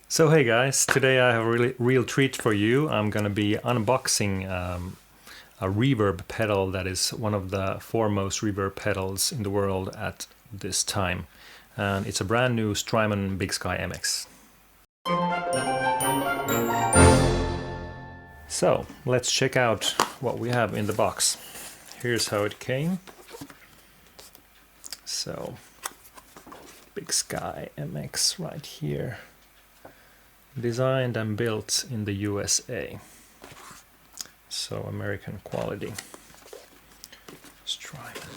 So hey guys, today I have a really real treat for you. I'm gonna be unboxing a reverb pedal that is one of the foremost reverb pedals in the world at this time. And it's a brand new Strymon Big Sky MX. So let's check out what we have in the box. Here's how it came. So Big Sky MX right here. Designed and built in the USA. So American quality. Strymon.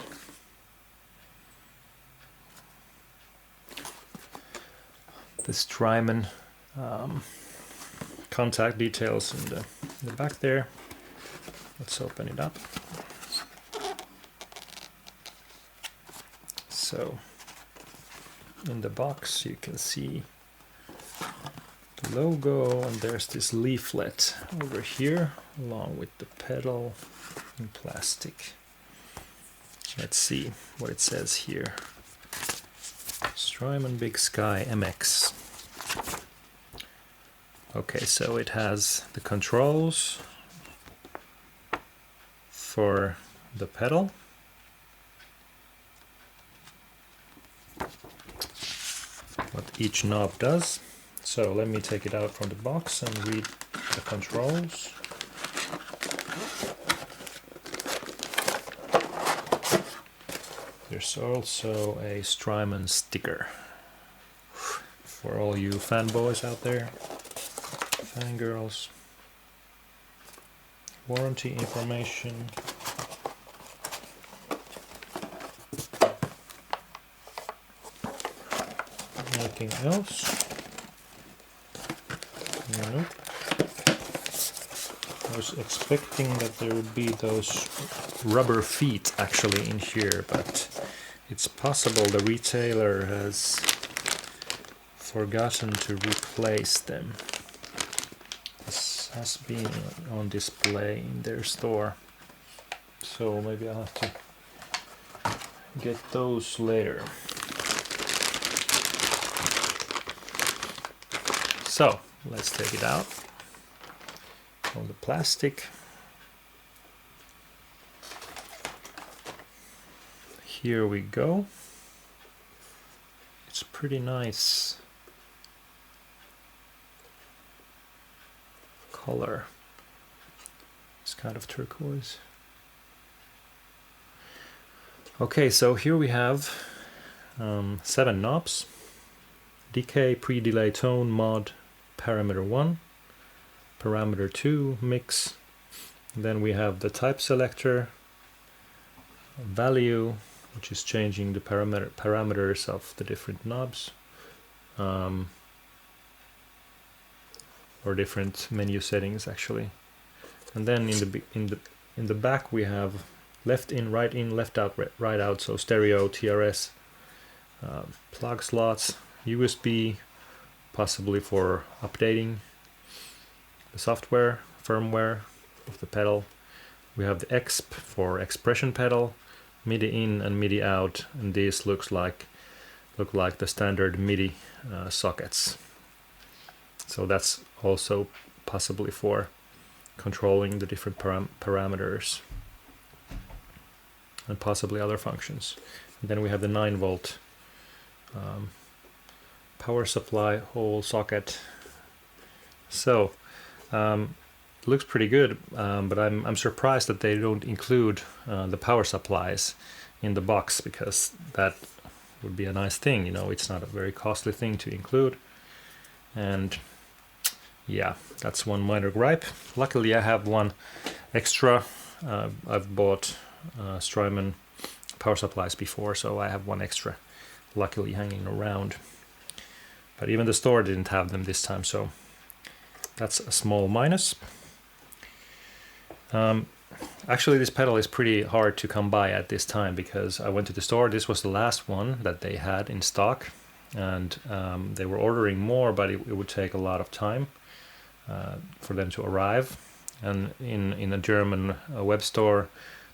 The Strymon contact details in the back there. Let's open it up. So in the box you can see the logo, and there's this leaflet over here along with the pedal in plastic. Let's see what it says here. Strymon Big Sky MX. Okay, so it has the controls for the pedal. What each knob does. So let me take it out from the box and read the controls. There's also a Strymon sticker for all you fanboys out there, fangirls. Warranty information. Anything else? Nope. I was expecting that there would be those rubber feet actually in here, but it's possible the retailer has forgotten to replace them. This has been on display in their store, so maybe I'll have to get those later. So let's take it out of the plastic. Here we go. It's pretty nice color. It's kind of turquoise. Okay, so here we have 7 knobs. Decay, pre-delay, tone, mod, parameter 1, parameter 2, mix. Then we have the type selector, value, which is changing the parameters of the different knobs, or different menu settings actually. And then in the back we have left in, left out, right out. So stereo, TRS, plug slots, USB, possibly for updating the software, firmware of the pedal. We have the exp for expression pedal, MIDI in and MIDI out, and these look like the standard MIDI sockets. So that's also possibly for controlling the different parameters and possibly other functions. And then we have the 9-volt power supply whole socket. So it looks pretty good, but I'm surprised that they don't include the power supplies in the box, because that would be a nice thing, you know. It's not a very costly thing to include, and yeah, that's one minor gripe. Luckily I have one extra. I've bought Strymon power supplies before, so I have one extra luckily hanging around. But even the store didn't have them this time, so that's a small minus. Actually, this pedal is pretty hard to come by at this time, because I went to the store. This was the last one that they had in stock, and they were ordering more, but it would take a lot of time for them to arrive. And in a German web store,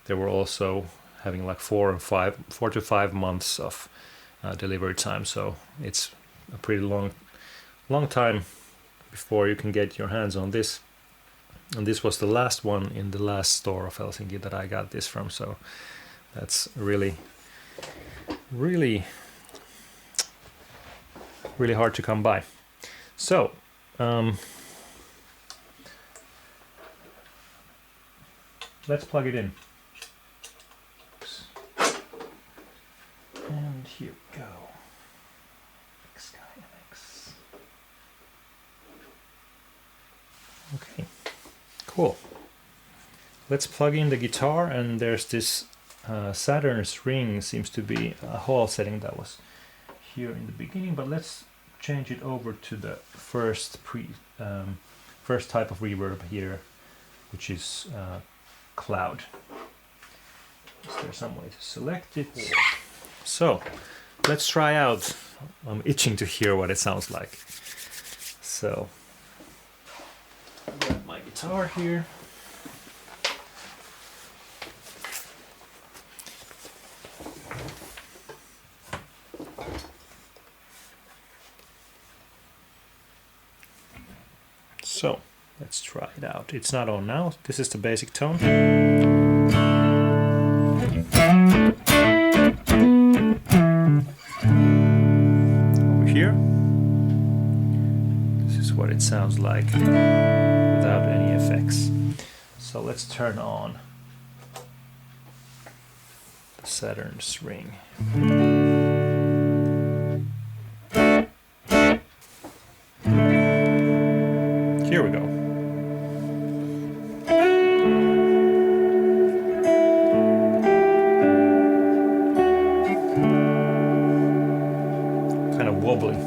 they were also having like 4 to 5 months of delivery time. So it's a pretty long time before you can get your hands on this. And this was the last one in the last store of Helsinki that I got this from, so that's really hard to come by. So let's plug it in. And here we go. Big Sky MX. Okay, cool. Let's plug in the guitar, and there's this Saturn's ring, seems to be a Hall setting that was here in the beginning, but let's change it over to the first type of reverb here, which is cloud. Is there some way to select it? So let's try out. I'm itching to hear what it sounds like. So I've got my guitar here. So let's try it out. It's not on now. This is the basic tone. Over here, this is what it sounds like without any effects. So let's turn on the Saturn's ring. Here we go. Kind of wobbly.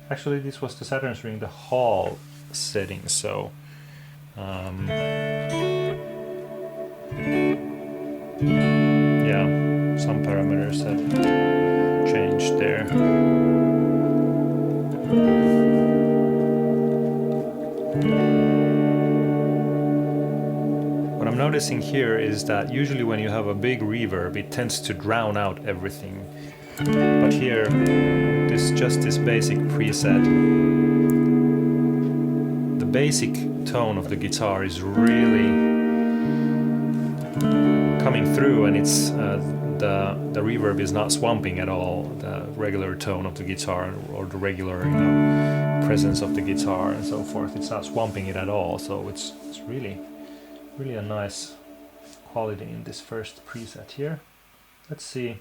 Actually, this was the Saturn's ring, the Hall setting, so yeah, some parameters have changed there. What I'm noticing here is that usually when you have a big reverb, it tends to drown out everything. But here, just this basic preset, the basic tone of the guitar is really coming through, and it's the reverb is not swamping at all the regular tone of the guitar or the regular presence of the guitar and so forth. It's not swamping it at all, so it's really a nice quality in this first preset here. Let's see.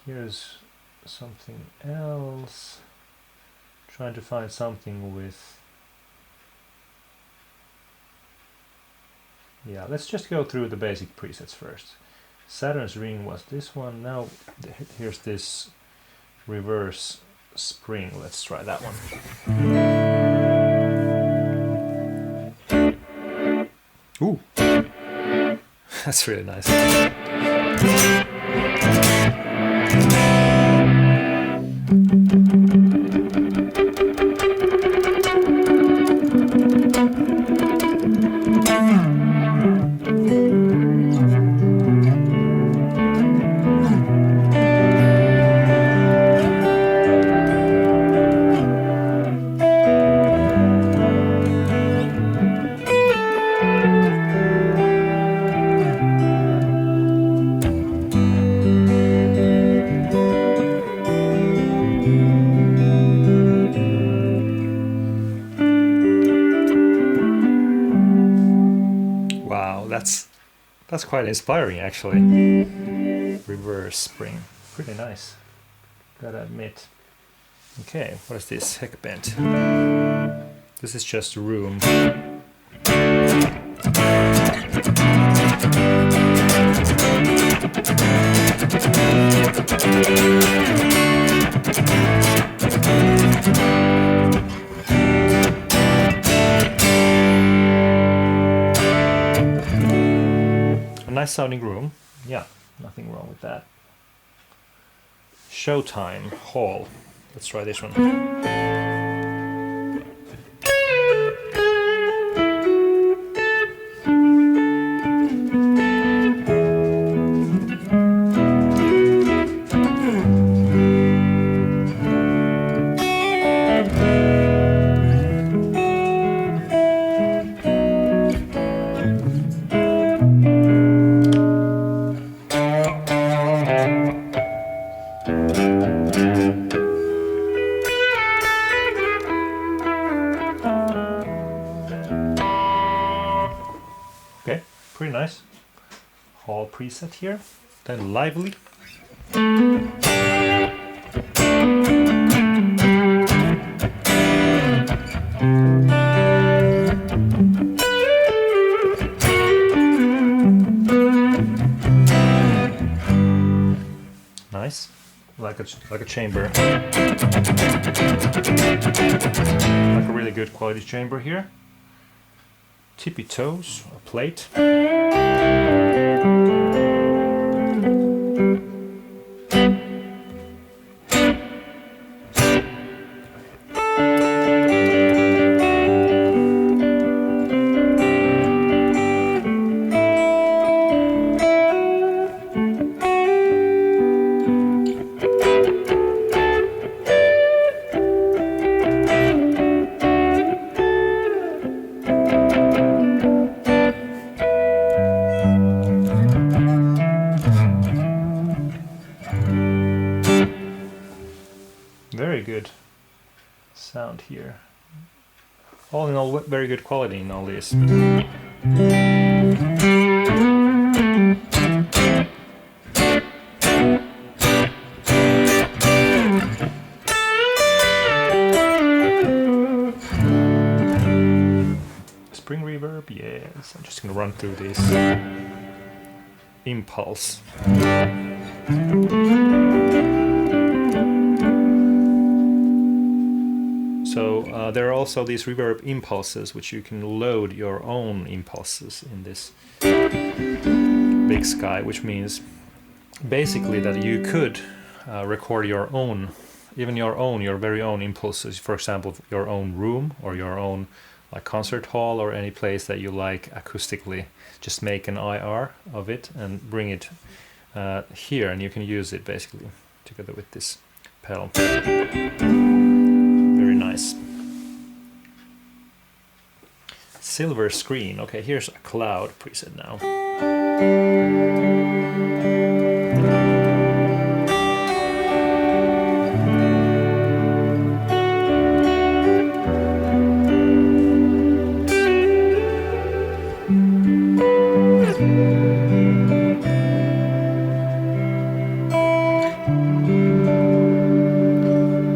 Here's something else. Trying to find something with... Yeah, let's just go through the basic presets first. Saturn's ring was this one. Now here's this reverse spring. Let's try that one. Ooh, that's really nice. That's quite inspiring, actually. Reverse spring, pretty nice, gotta admit. Okay, what is this? Heck bent. This is just a room. Nice sounding room, Yeah, nothing wrong with that. Showtime, hall. Let's try this one. Okay, pretty nice. Hall preset here. Then lively. Nice, like a chamber, like a really good quality chamber here. Tippy toes, a plate. Very good sound here. All in all, very good quality in all this. Spring reverb, yes. I'm just gonna run through this. Impulse. So there are also these reverb impulses, which you can load your own impulses in this Big Sky, which means basically that you could record your own, your very own impulses. For example, your own room or your own like concert hall or any place that you like acoustically. Just make an IR of it and bring it here, and you can use it basically together with this pedal. Very nice. Silver screen. Okay, here's a cloud preset now.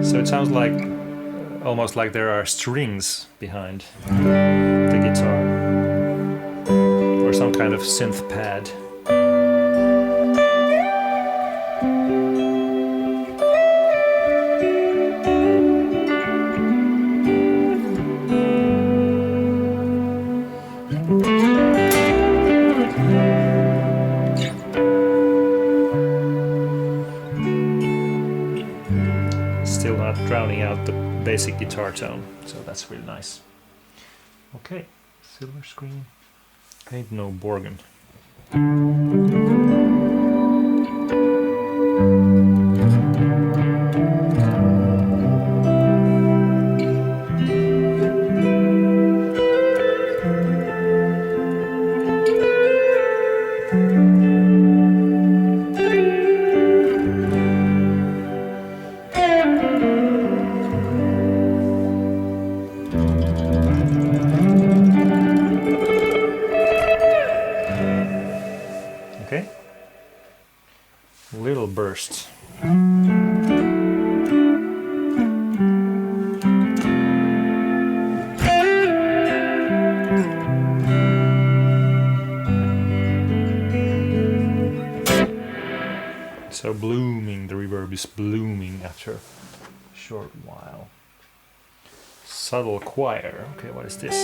So it sounds like almost like there are strings behind the guitar or some kind of synth pad. Still not drowning out the basic guitar tone, so that's really nice. Okay, silver screen. Ain't no Borgen. Okay, little burst. So blooming, the reverb is blooming after a short while. Subtle choir. Okay, what is this?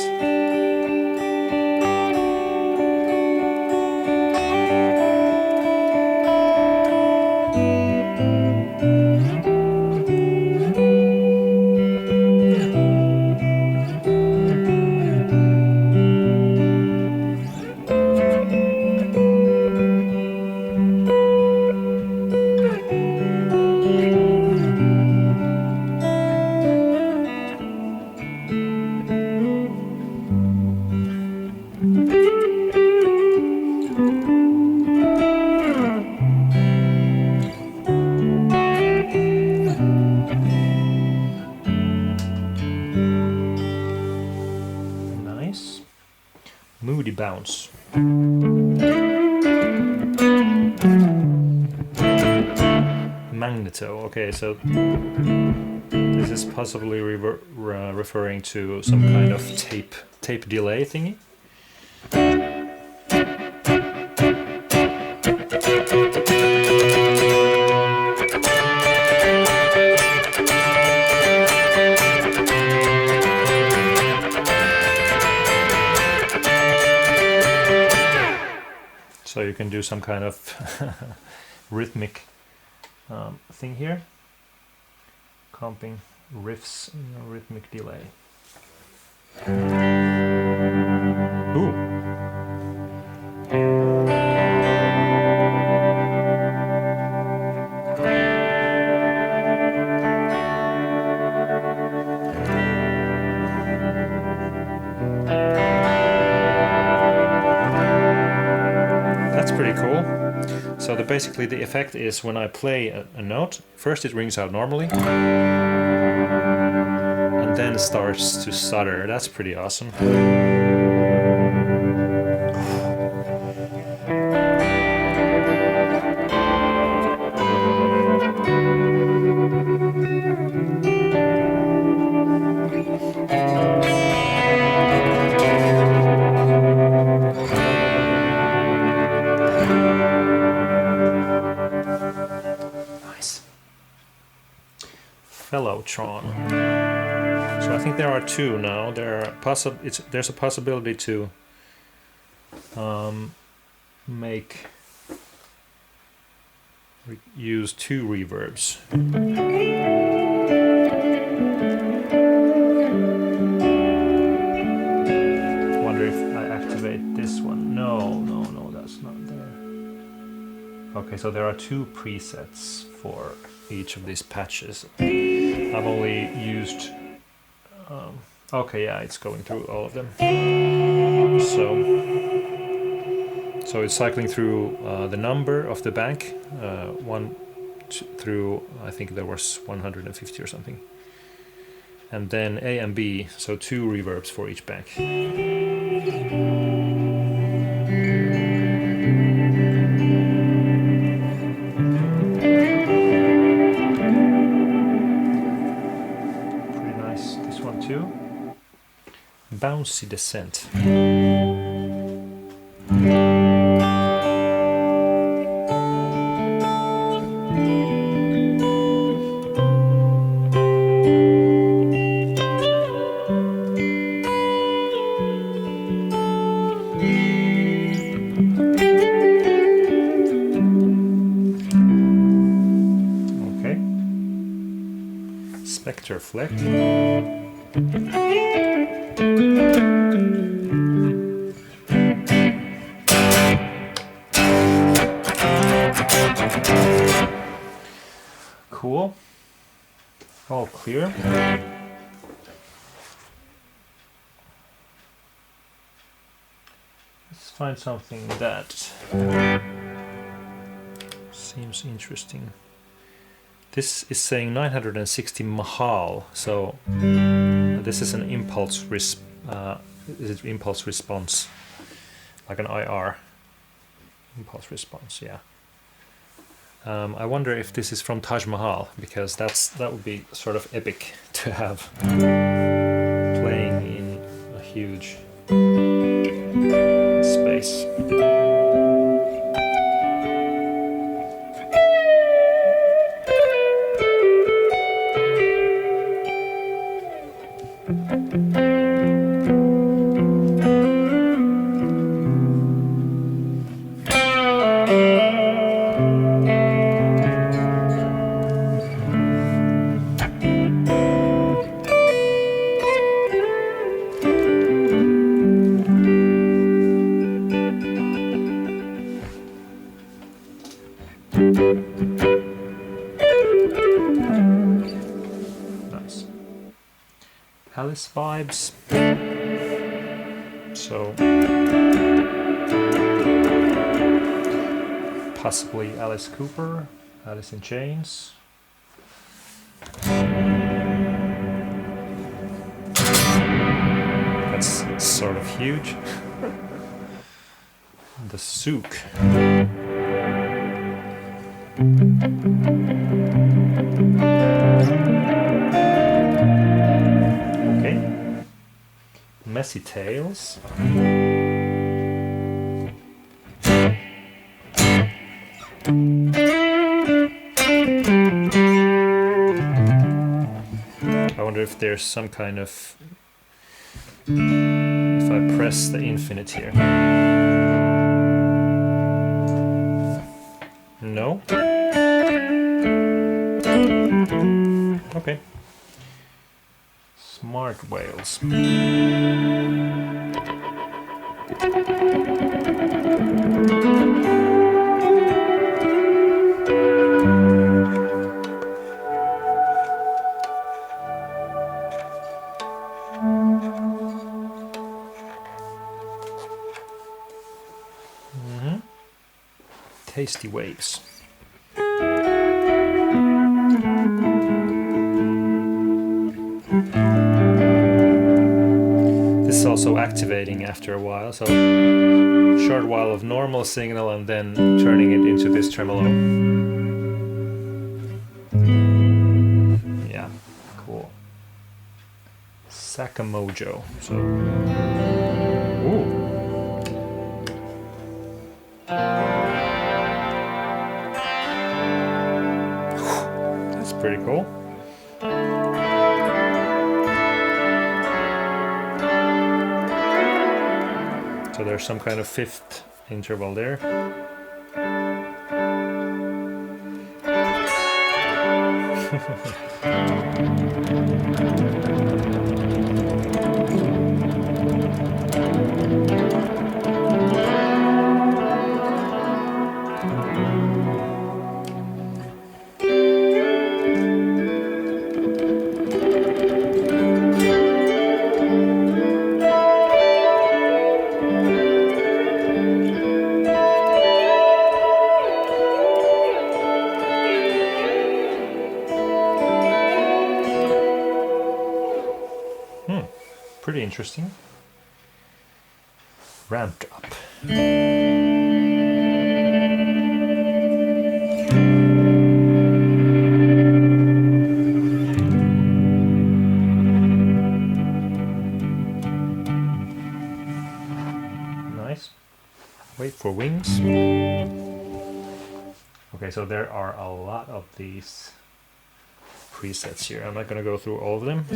bounce. Magneto. Okay, so this is possibly referring to some kind of tape delay thingy. So you can do some kind of rhythmic thing here, comping riffs in a rhythmic delay. Ooh. That's pretty cool. So basically the effect is when I play a note, first it rings out normally, and then starts to stutter. That's pretty awesome. Tron. So I think there are two now. There's a possibility to use two reverbs. Wonder if I activate this one. No, that's not there. Okay, so there are two presets for each of these patches. I've only used okay, yeah, it's going through all of them. So it's cycling through the number of the bank, through, I think there was 150 or something, and then A and B, so two reverbs for each bank. Bouncy descent. Okay. Spectre fleck. Cool. All clear. Let's find something that seems interesting. This is saying 960 mahal, so this is an impulse impulse response, like an IR impulse response. Yeah. I wonder if this is from Taj Mahal, because that would be sort of epic to have playing in a huge space. Nice. Alice vibes. So possibly Alice Cooper, Alice in Chains. That's sort of huge. the souk. Okay. Messy tails. I wonder if there's some kind of, if I press the infinite here. No? Okay. Smart whales. Tasty waves. This is also activating after a while, so short while of normal signal and then turning it into this tremolo. Yeah, cool. Sakamojo. So, ooh. That's pretty cool. So there's some kind of fifth interval there. Pretty interesting. Ramped up. Nice. Wait for wings. Okay, so there are a lot of these presets here. I'm not going to go through all of them.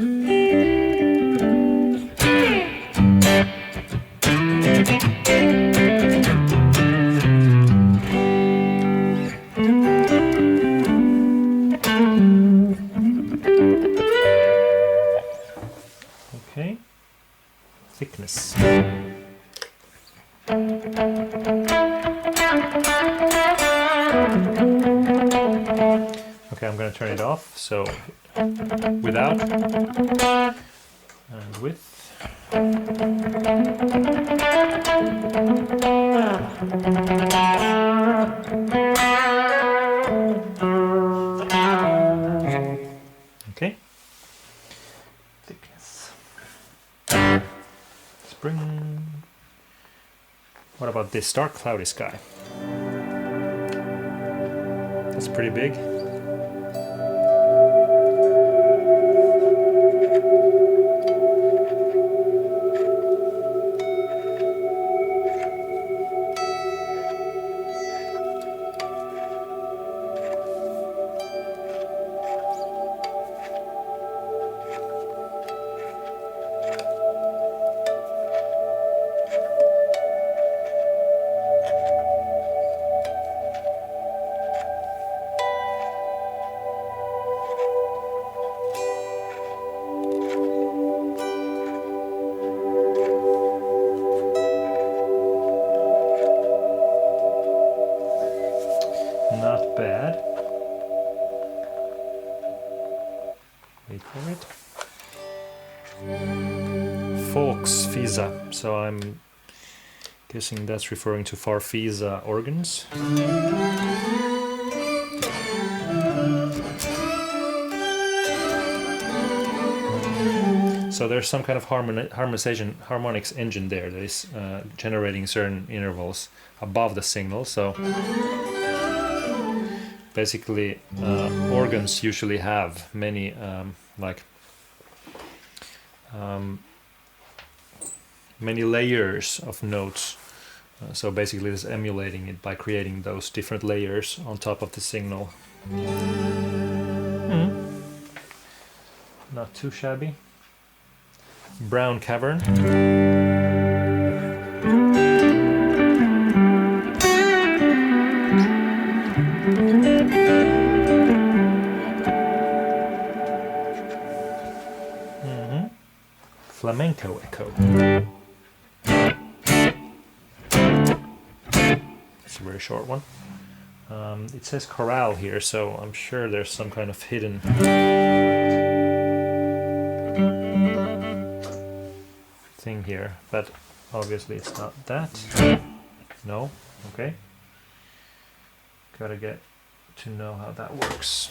Okay, thickness. Okay, I'm going to turn it off, so without and with. Okay. Thickness. Spring. What about this dark cloudy sky? That's pretty big. Not bad. Wait for it. Volksfisa. So I'm guessing that's referring to Farfisa organs. So there's some kind of harmonics engine there that is generating certain intervals above the signal. So basically, organs usually have many many layers of notes. So basically, it's emulating it by creating those different layers on top of the signal. Not too shabby. Brown cavern. Flamenco echo. It's a very short one. It says chorale here, so I'm sure there's some kind of hidden thing here, but obviously it's not that. No, okay. Gotta get to know how that works.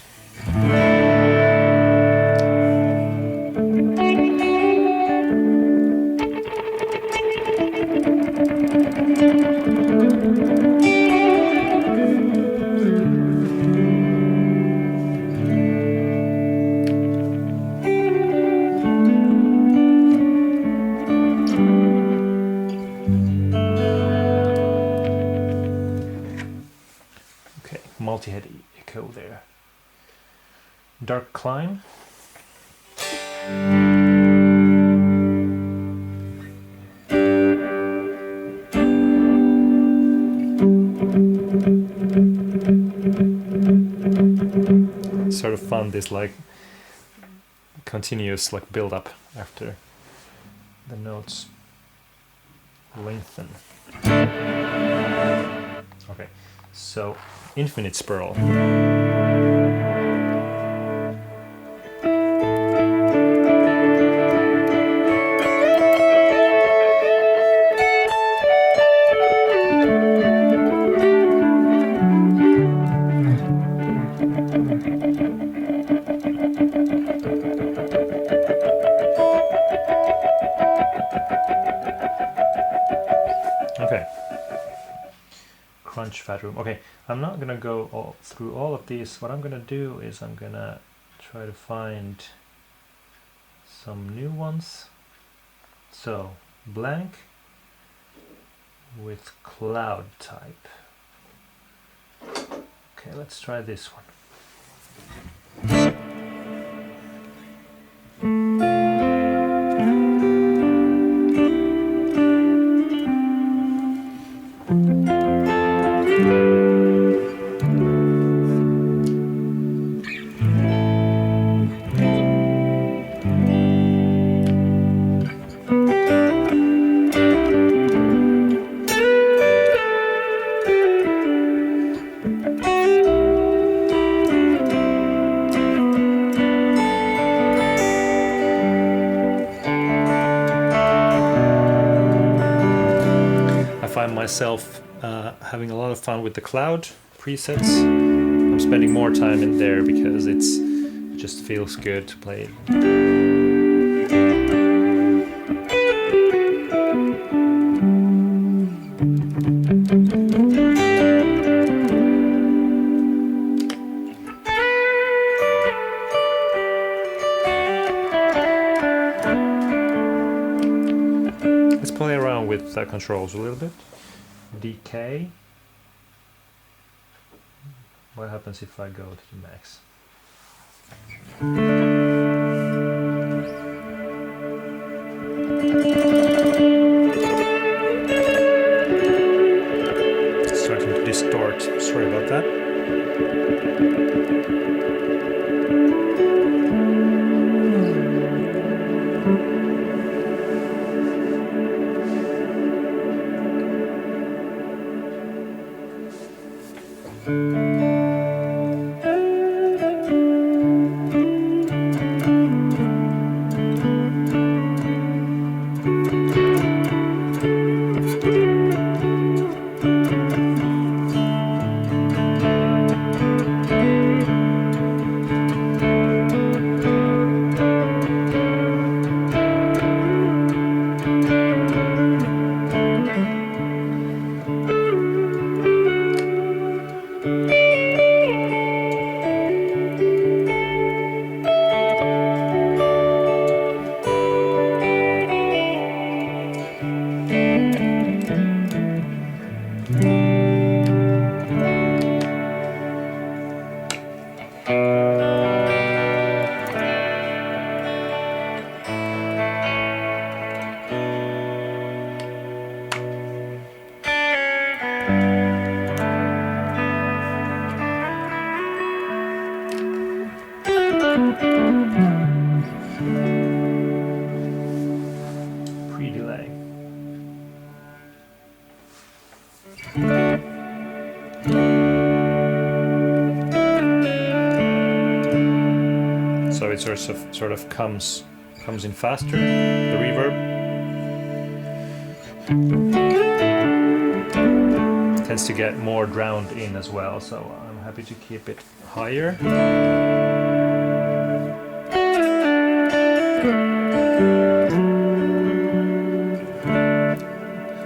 Multi-head echo there. Dark climb. Sort of fun, this like continuous like build up after the notes lengthen. Okay, so infinite spurl. Okay. Crunch fat room. Okay, I'm not gonna go through all of these. What I'm gonna do is I'm gonna try to find some new ones. So blank with cloud type. Okay, let's try this one. Myself having a lot of fun with the cloud presets. I'm spending more time in there because it just feels good to play it. Let's play around with controls a little bit. Decay. What happens if I go to the max? It's starting to distort. Sorry about that. Pre-delay. So it sort of comes in faster, the reverb. Tends to get more drowned in as well, so I'm happy to keep it higher.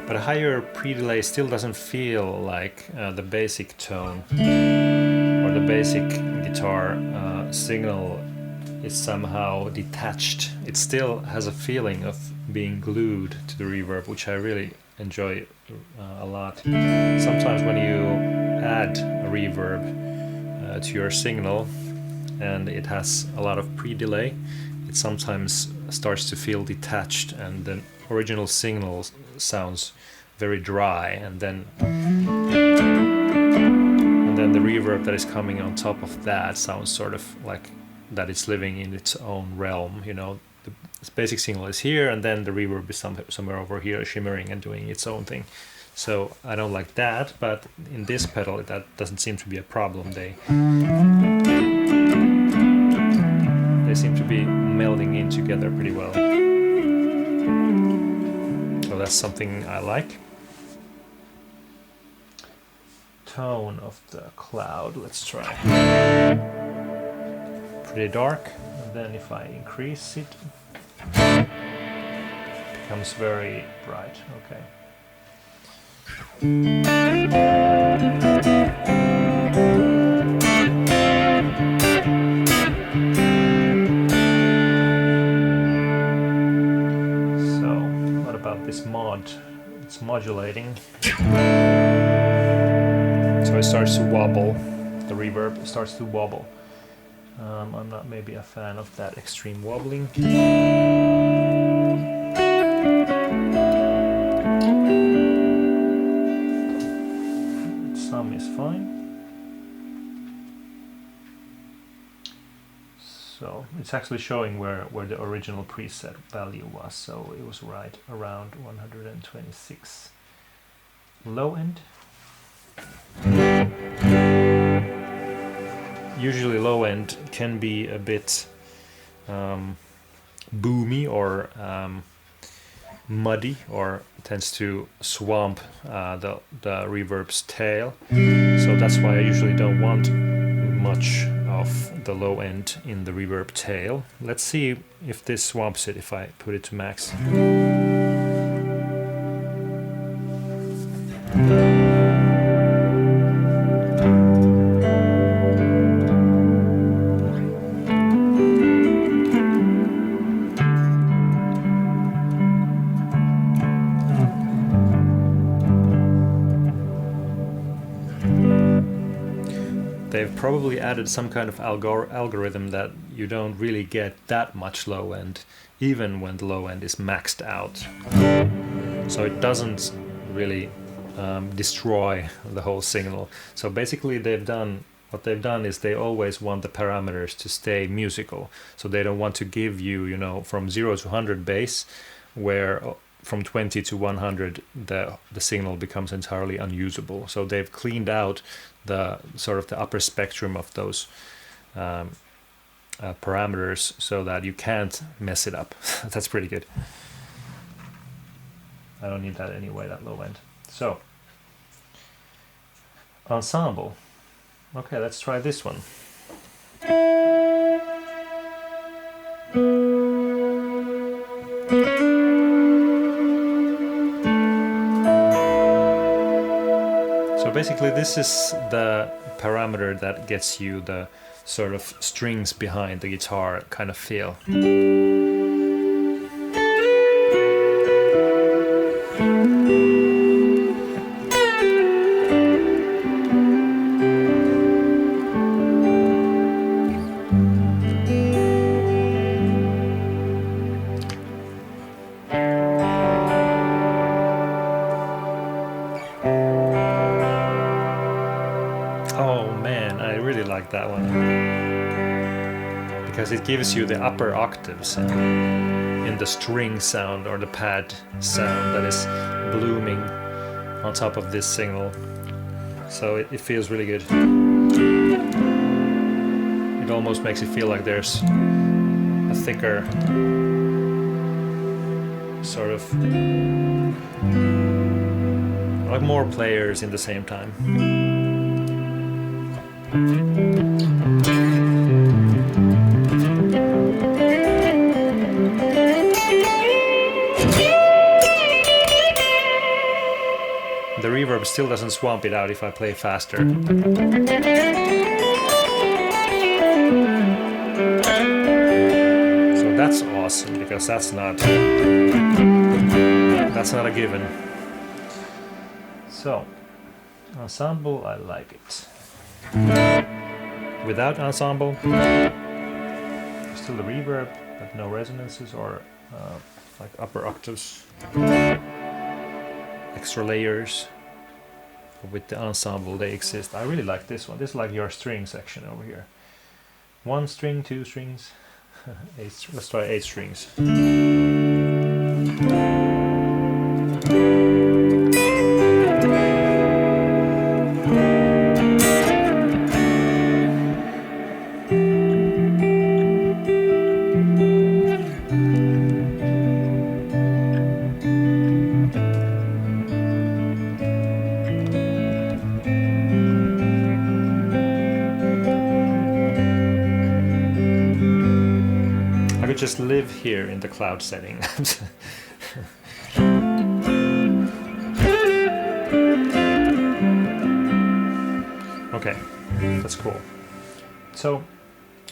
But a higher pre-delay still doesn't feel like the basic tone or the basic guitar signal is somehow detached. It still has a feeling of being glued to the reverb, which I really enjoy a lot. Sometimes when you add a reverb to your signal and it has a lot of pre-delay, it sometimes starts to feel detached and the original signal sounds very dry, and then the reverb that is coming on top of that sounds sort of like that it's living in its own realm. You know, the basic signal is here and then the reverb is somewhere over here shimmering and doing its own thing. So I don't like that, but in this pedal that doesn't seem to be a problem. They seem to be melding in together pretty well. So that's something I like. Tone of the cloud, let's try. Pretty dark, and then if I increase it, it becomes very bright. Okay. So, what about this mod? It's modulating. So it starts to wobble, the reverb starts to wobble. I'm not maybe a fan of that extreme wobbling. Some is fine. So it's actually showing where the original preset value was, so it was right around 126. Low end. Usually low end can be a bit boomy or muddy, or tends to swamp the reverb's tail. So that's why I usually don't want much of the low end in the reverb tail. Let's see if this swamps it if I put it to max. They've probably added some kind of algorithm that you don't really get that much low end, even when the low end is maxed out. So it doesn't really destroy the whole signal. So basically what they've done is they always want the parameters to stay musical. So they don't want to give you, you know, from 0 to 100 bass, where from 20 to 100 the signal becomes entirely unusable. So they've cleaned out the sort of the upper spectrum of those parameters so that you can't mess it up. That's pretty good. I don't need that anyway, that low end. So ensemble. Okay, let's try this one. So basically this is the parameter that gets you the sort of strings behind the guitar kind of feel. because it gives you the upper octaves in the string sound or the pad sound that is blooming on top of this signal. So it feels really good. It almost makes it feel like there's a thicker sort of, like more players in the same time. The reverb still doesn't swamp it out if I play faster. So that's awesome, because that's not a given. So ensemble, I like it. Without ensemble, still the reverb, but no resonances or like upper octaves, extra layers. With the ensemble, they exist. I really like this one. This is like your string section over here. 1 string, 2 strings, 8. Let's try 8 strings. Just live here in the cloud setting. Okay, that's cool. So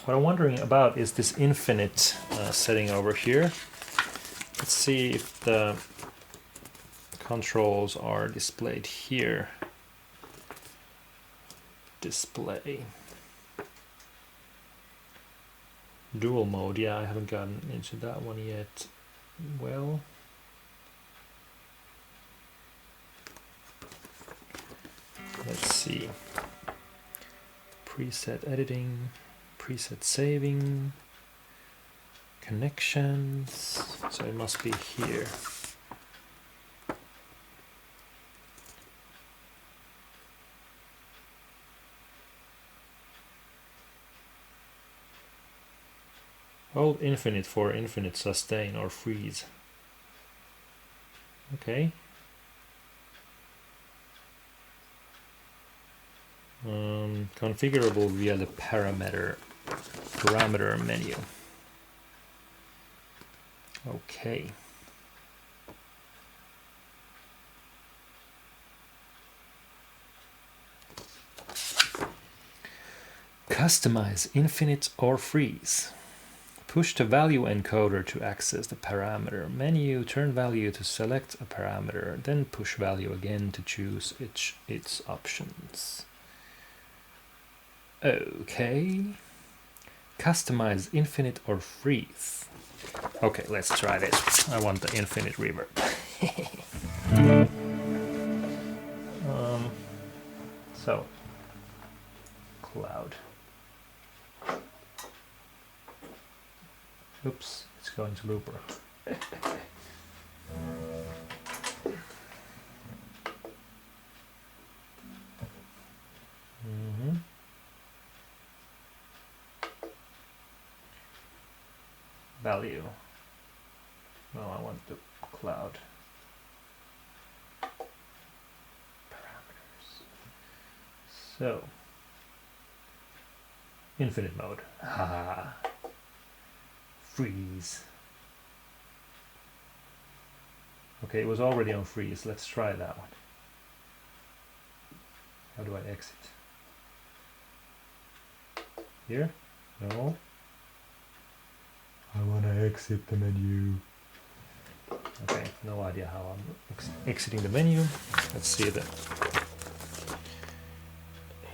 what I'm wondering about is this infinite setting over here. Let's see if the controls are displayed here. Display. Dual mode, yeah, I haven't gotten into that one yet. Well, let's see. Preset editing, preset saving, connections, so it must be here. Hold infinite for infinite sustain or freeze. Okay. Configurable via the parameter menu. Okay. Customize infinite or freeze. Push the value encoder to access the parameter menu, turn value to select a parameter, then push value again to choose its options. Okay. Customize infinite or freeze. Okay, let's try this. I want the infinite reverb. So, cloud. Oops, it's going to looper. Value. No, I want the cloud. Parameters. So, infinite mode. Ah. Freeze. Okay, it was already on freeze. Let's try that one. How do I exit? Here? No. I want to exit the menu. Okay, no idea how I'm exiting the menu. Let's see the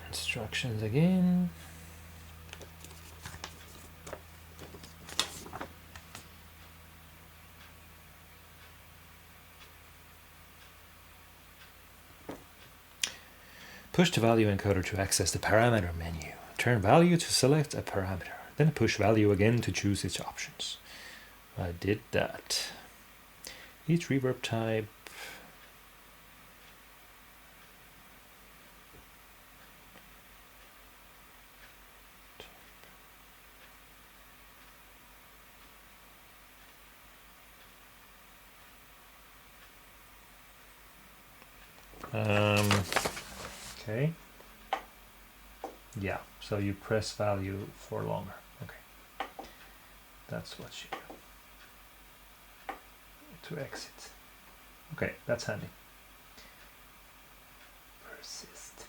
instructions again. Push the value encoder to access the parameter menu. Turn value to select a parameter. Then push value again to choose its options. I did that. Each reverb type. Okay. Yeah, so you press value for longer. Okay. That's what you do. To exit. Okay, that's handy. Persist.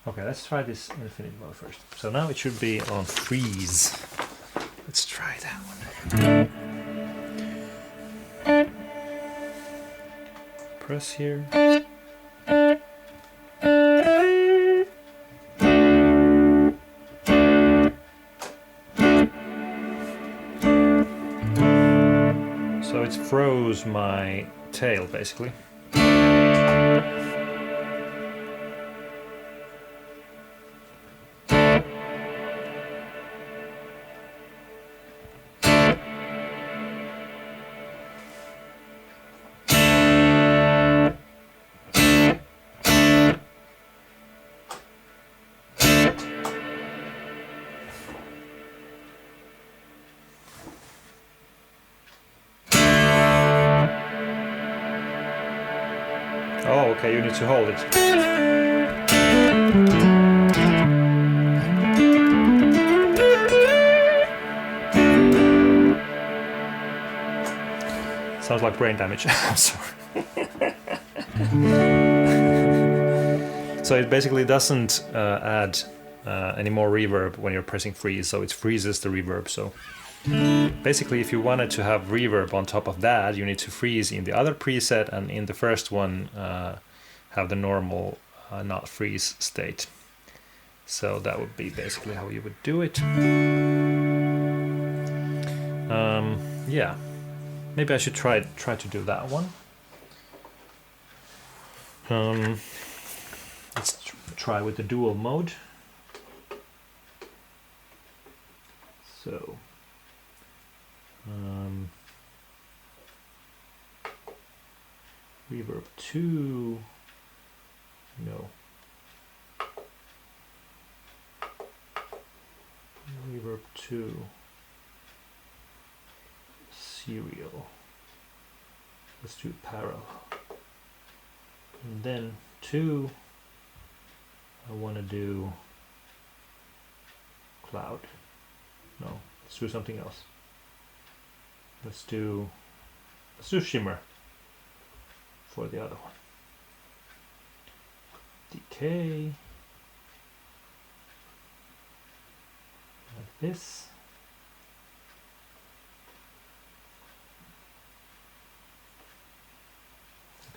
Okay, let's try this infinite mode first. So now it should be on freeze. Let's try that one. Press here. So it froze my tail basically. Oh, okay, you need to hold it. Sounds like brain damage. I'm sorry. So it basically doesn't add any more reverb when you're pressing freeze, so it freezes the reverb. So basically, if you wanted to have reverb on top of that, you need to freeze in the other preset, and in the first one have the normal not freeze state. So that would be basically how you would do it. Yeah, maybe I should try to do that one. Let's try with the dual mode. So. Reverb 2, no. Reverb 2, serial. Let's do parallel. And then 2, I want to do cloud. No, let's do something else. Let's do shimmer for the other one. Decay. Like this.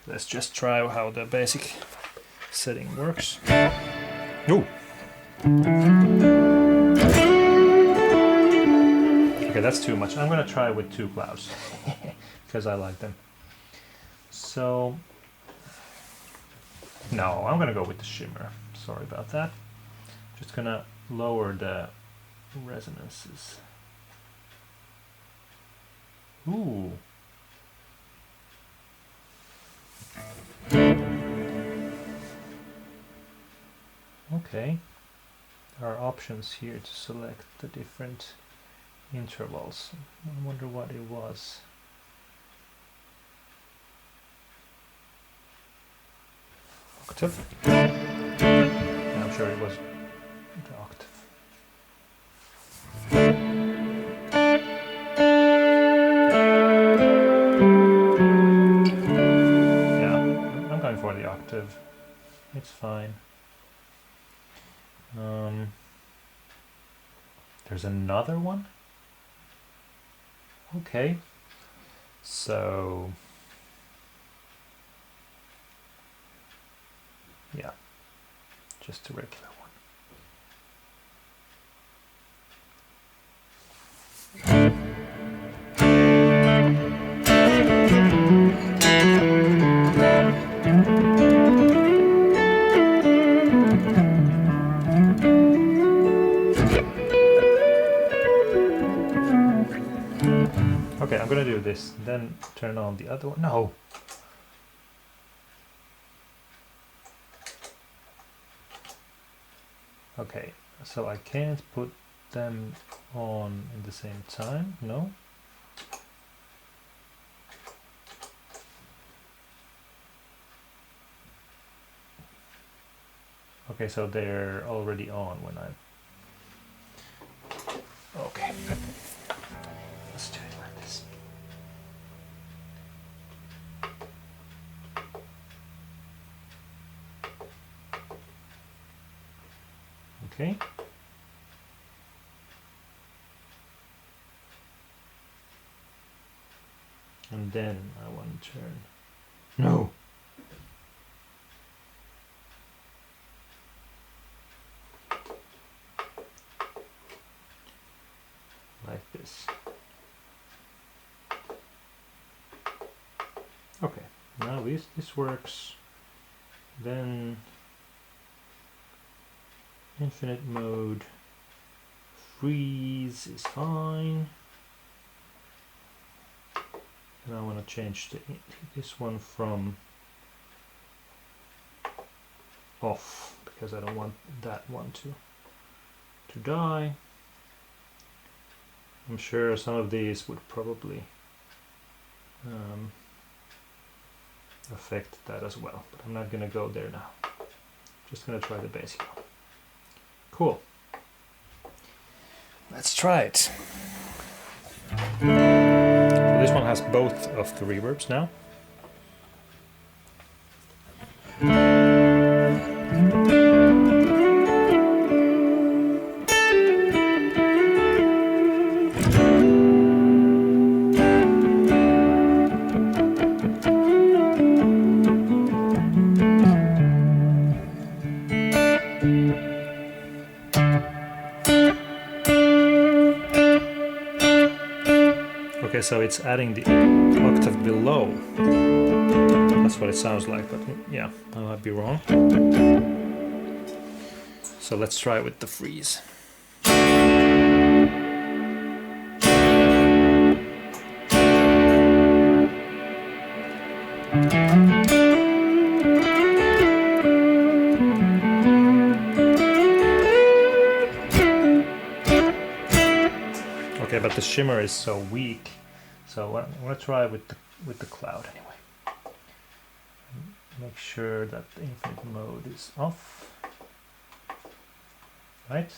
Let's just try how the basic setting works. Ooh. Okay, that's too much. I'm gonna try with 2 clouds because I like them. So, no, I'm gonna go with the shimmer. Sorry about that. Just gonna lower the resonances. Ooh. Okay. There are options here to select the different intervals. I wonder what it was. Octave? I'm sure it was the octave. Yeah, I'm going for the octave. It's fine. There's another one? Okay. So yeah, just a regular one. I'm gonna do this, then turn on the other one. No! Okay, so I can't put them on at the same time, no? Okay, so they're already on when I... Okay, let's do it like this. Okay. And then I want to turn... No! Like this. Okay, now this works. Then infinite mode, freeze is fine. And I want to change this one from off because I don't want that one to die. I'm sure some of these would probably affect that as well, but I'm not going to go there now. Just going to try the basic one. Cool. Let's try it. So this one has both of the reverbs now. Okay, so it's adding the octave below. That's what it sounds like, but yeah, I might be wrong. So let's try with the freeze. Okay, but the shimmer is so weak. So I'm gonna try with the cloud anyway. Make sure that the infinite mode is off. Right?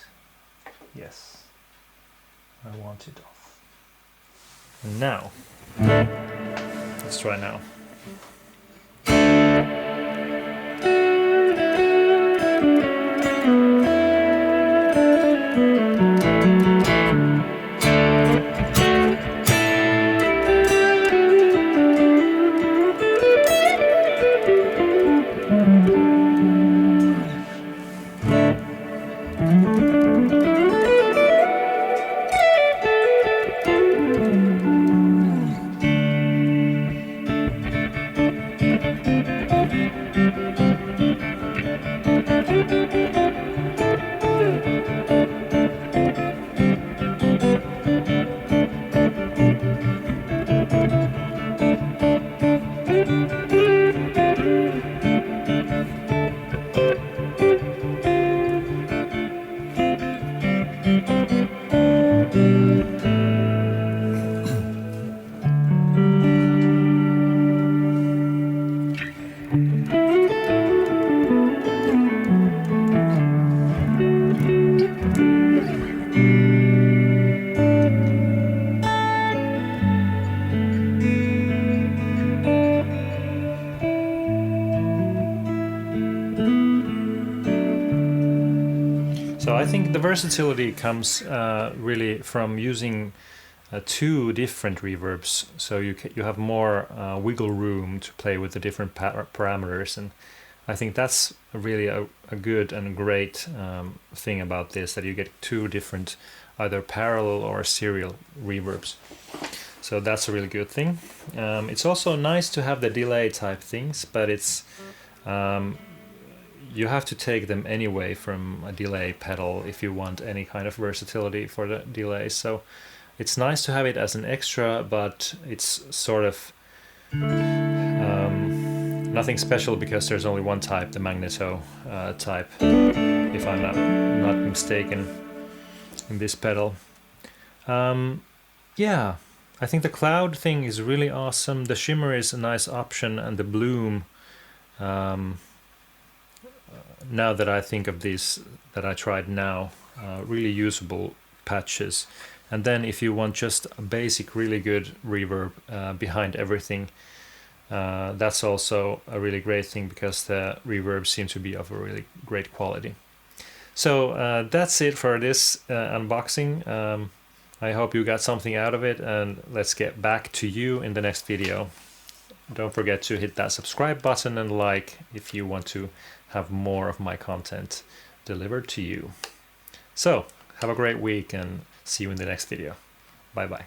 Yes. I want it off. And now, let's try now. So I think the versatility comes really from using two different reverbs, so you have more wiggle room to play with the different parameters, and I think that's really a good and great thing about this, that you get two different either parallel or serial reverbs. So that's a really good thing. It's also nice to have the delay type things, but it's you have to take them anyway from a delay pedal if you want any kind of versatility for the delay. So It's nice to have it as an extra, but it's sort of nothing special because there's only one type, the magneto type, if I'm not mistaken, in this pedal. Yeah, I think the cloud thing is really awesome. The shimmer is a nice option, and the bloom, now that I think of these that I tried now, really usable patches. And then if you want just a basic really good reverb behind everything, that's also a really great thing because the reverb seems to be of a really great quality. So that's it for this unboxing. I hope you got something out of it, and let's get back to you in the next video. Don't forget to hit that subscribe button and like if you want to have more of my content delivered to you. So have a great week and see you in the next video. Bye bye.